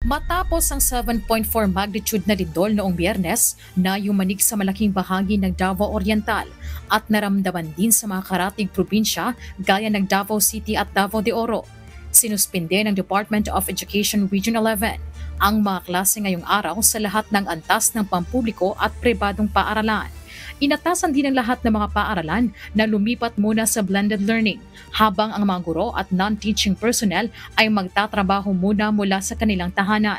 Matapos ang 7.4 magnitude na lindol noong Biyernes na yumanig sa malaking bahagi ng Davao Oriental at naramdaman din sa mga karatig probinsya gaya ng Davao City at Davao de Oro. Sinuspinde ng Department of Education Region 11 ang mga klase ngayong araw sa lahat ng antas ng pampubliko at pribadong paaralan. Inatasan din ng lahat ng mga paaralan na lumipat muna sa blended learning habang ang mga guro at non-teaching personnel ay magtatrabaho muna mula sa kanilang tahanan.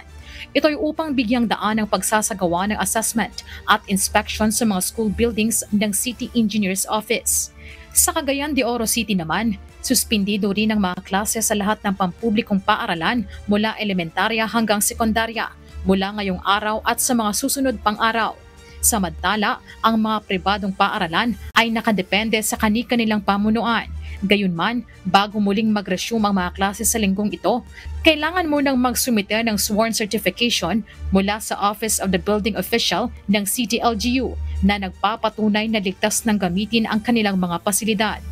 Ito ay upang bigyang daan ang pagsasagawa ng assessment at inspection sa mga school buildings ng City Engineers Office. Sa Cagayan de Oro City naman, suspindido rin ang mga klase sa lahat ng pampublikong paaralan mula elementarya hanggang sekundarya mula ngayong araw at sa mga susunod pang araw. Samantala, ang mga pribadong paaralan ay nakadepende sa kani-kanilang pamunuan. Gayunman, bago muling mag-resume ang mga klase sa linggong ito, kailangan munang magsumite ng sworn certification mula sa Office of the Building Official ng CTLGU na nagpapatunay na ligtas ng gamitin ang kanilang mga pasilidad.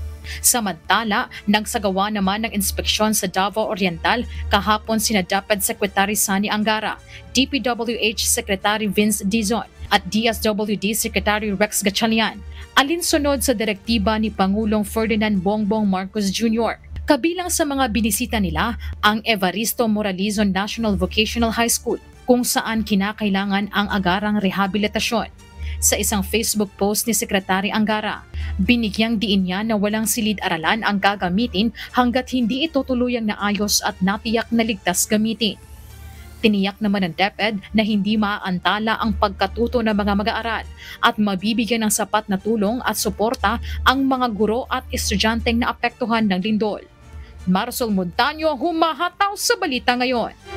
Samantala, nagsagawa naman ng inspeksyon sa Davao Oriental kahapon sina DepEd Secretary Sani Angara, DPWH Secretary Vince Dizon at DSWD Secretary Rex Gatchalian, alinsunod sa direktiba ni Pangulong Ferdinand Bongbong Marcos Jr. Kabilang sa mga binisita nila ang Evaristo Moralizon National Vocational High School kung saan kinakailangan ang agarang rehabilitasyon. Sa isang Facebook post ni Secretary Angara, binigyang diin niya na walang silid-aralan ang gagamitin hanggat hindi ito tuluyang naayos at natiyak na ligtas gamitin. Tiniyak naman ng DepEd na hindi maaantala ang pagkatuto ng mga mag-aaral at mabibigyan ng sapat na tulong at suporta ang mga guro at estudyanteng naapektuhan ng lindol. Marisol Montaño, humahataw sa Balita Ngayon.